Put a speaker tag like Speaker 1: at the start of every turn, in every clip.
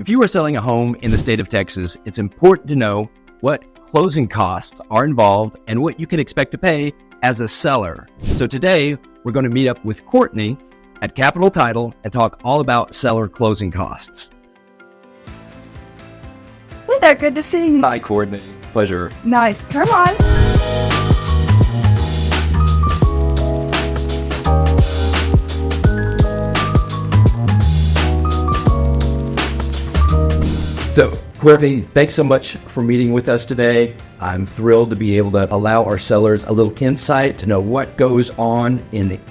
Speaker 1: If you are selling a home in the state of Texas, it's important to know what closing costs are involved and what you can expect to pay as a seller. So today, we're going to meet up with Courtney at Capital Title and talk all about seller closing costs.
Speaker 2: Hey there, good to see you.
Speaker 1: Hi, Courtney. Pleasure.
Speaker 2: Nice. Come on.
Speaker 1: So, Courtney, thanks so much for meeting with us today. I'm thrilled to be able to allow our sellers a little insight to know what goes on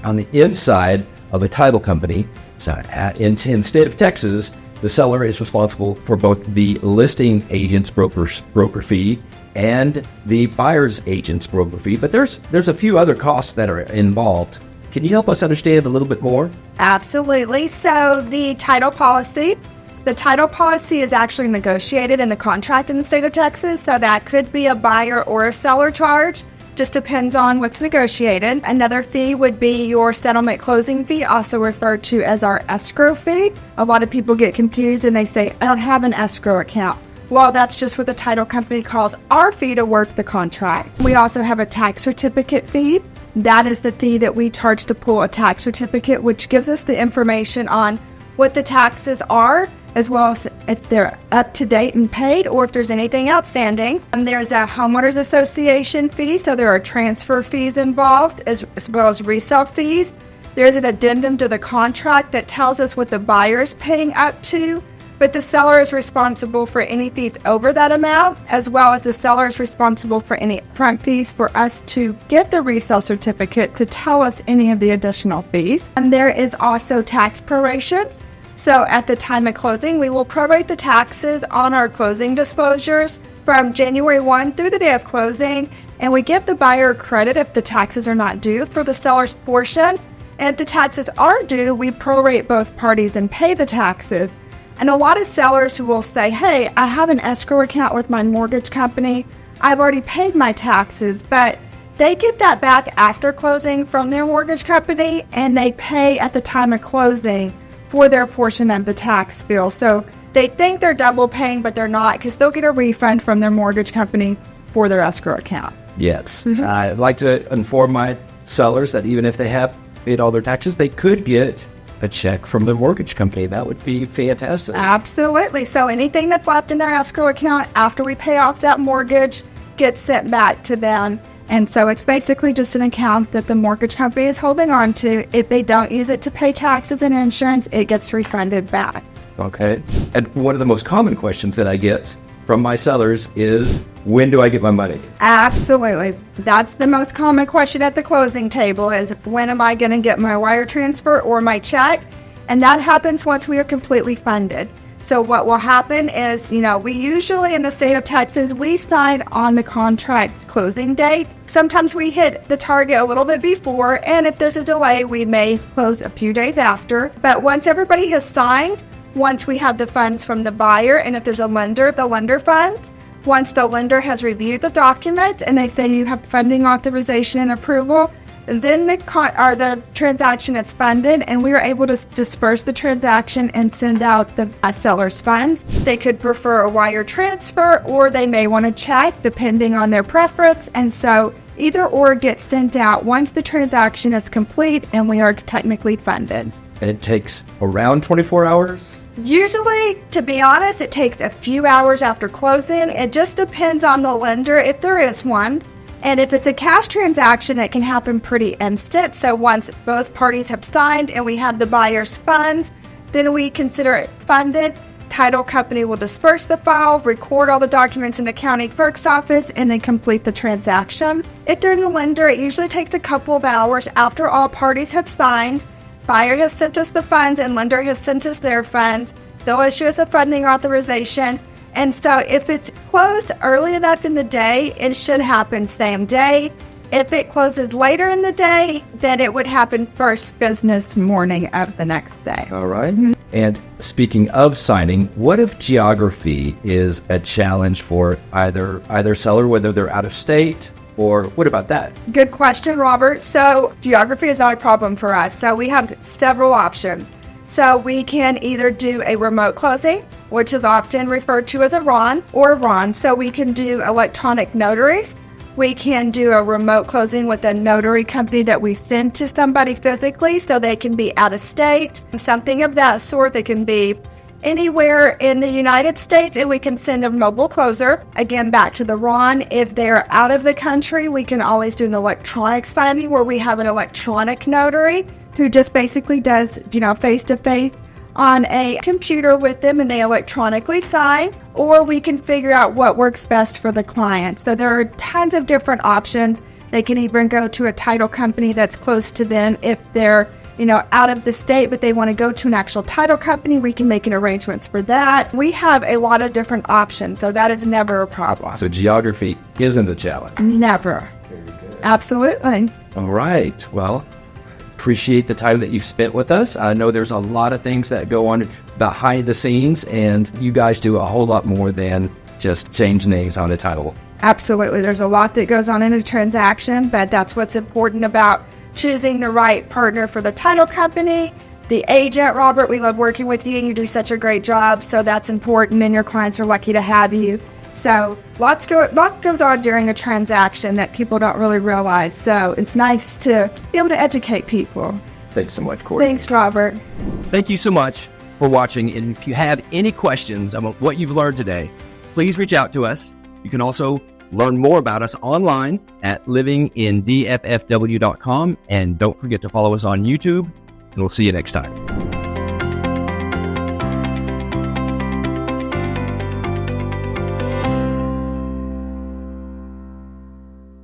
Speaker 1: on the inside of a title company. So, in the state of Texas, the seller is responsible for both the listing agent's broker fee and the buyer's agent's broker fee. But there's a few other costs that are involved. Can you help us understand a little bit more?
Speaker 2: Absolutely. So the title policy is actually negotiated in the contract in the state of Texas. So that could be a buyer or a seller charge. Just depends on what's negotiated. Another fee would be your settlement closing fee, also referred to as our escrow fee. A lot of people get confused and they say, I don't have an escrow account. Well, that's just what the title company calls our fee to work the contract. We also have a tax certificate fee. That is the fee that we charge to pull a tax certificate, which gives us the information on what the taxes are, as well as if they're up to date and paid or if there's anything outstanding. And there's a homeowners association fee, so there are transfer fees involved as well as resale fees. There's an addendum to the contract that tells us what the buyer is paying up to, but the seller is responsible for any fees over that amount, as well as the seller is responsible for any upfront fees for us to get the resale certificate to tell us any of the additional fees. And there is also tax prorations. So at the time of closing, we will prorate the taxes on our closing disclosures from January 1 through the day of closing, and we give the buyer credit if the taxes are not due for the seller's portion. And if the taxes are due, we prorate both parties and pay the taxes. And a lot of sellers who will say, hey, I have an escrow account with my mortgage company. I've already paid my taxes, but they get that back after closing from their mortgage company, and they pay at the time of closing for their portion of the tax bill. So they think they're double paying, but they're not, because they'll get a refund from their mortgage company for their escrow account.
Speaker 1: Yes. I'd like to inform my sellers that even if they have paid all their taxes, they could get a check from the mortgage company. That would be fantastic.
Speaker 2: Absolutely. So anything that's left in their escrow account after we pay off that mortgage gets sent back to them. And so it's basically just an account that the mortgage company is holding on to. If they don't use it to pay taxes and insurance, it gets refunded back.
Speaker 1: Okay. And one of the most common questions that I get from my sellers is, when do I get my money?
Speaker 2: Absolutely. That's the most common question at the closing table is, when am I going to get my wire transfer or my check? And that happens once we are completely funded. So what will happen is, we usually in the state of Texas, we sign on the contract closing date. Sometimes we hit the target a little bit before, and if there's a delay, we may close a few days after. But once everybody has signed, once we have the funds from the buyer, and if there's a lender, the lender funds, once the lender has reviewed the document and they say you have funding authorization and approval, then the transaction is funded, and we are able to disperse the transaction and send out the seller's funds. They could prefer a wire transfer, or they may want a check, depending on their preference. And so either or gets sent out once the transaction is complete and we are technically funded.
Speaker 1: And it takes around 24 hours?
Speaker 2: Usually, to be honest, it takes a few hours after closing. It just depends on the lender, if there is one. And if it's a cash transaction, it can happen pretty instant. So once both parties have signed and we have the buyer's funds, then we consider it funded. Title company will disperse the file, record all the documents in the county clerk's office, and then complete the transaction. If there's a lender, it usually takes a couple of hours after all parties have signed. Buyer has sent us the funds and lender has sent us their funds. They'll issue us a funding authorization. And so if it's closed early enough in the day, it should happen same day. If it closes later in the day, then it would happen first business morning of the next day.
Speaker 1: All right. Mm-hmm. And speaking of signing, what if geography is a challenge for either seller, whether they're out of state, or what about that?
Speaker 2: Good question, Robert. So geography is not a problem for us. So we have several options. So we can either do a remote closing, which is often referred to as a RON or RON. So we can do electronic notaries. We can do a remote closing with a notary company that we send to somebody physically so they can be out of state, something of that sort. They can be anywhere in the United States, and we can send a mobile closer. Again, back to the RON. If they're out of the country, we can always do an electronic signing where we have an electronic notary who just basically does, face-to-face on a computer with them, and they electronically sign, or we can figure out what works best for the client. So there are tons of different options. They can even go to a title company that's close to them if they're out of the state, but they want to go to an actual title company. We can make an arrangements for that. We have a lot of different options, so that is never a problem.
Speaker 1: So geography isn't a challenge.
Speaker 2: Never.
Speaker 1: Very good.
Speaker 2: Absolutely.
Speaker 1: All right. Well, appreciate the time that you've spent with us. I know there's a lot of things that go on behind the scenes, and you guys do a whole lot more than just change names on a title.
Speaker 2: Absolutely. There's a lot that goes on in a transaction, but that's what's important about choosing the right partner for the title company. The agent, Robert, we love working with you, and you do such a great job, so that's important, and your clients are lucky to have you. So lot goes on during a transaction that people don't really realize, so it's nice to be able to educate people.
Speaker 1: Thanks so much, Corey.
Speaker 2: Thanks, Robert.
Speaker 1: Thank you so much for watching, and if you have any questions about what you've learned today, please reach out to us. You can also learn more about us online at livingindffw.com, and don't forget to follow us on YouTube, and we'll see you next time.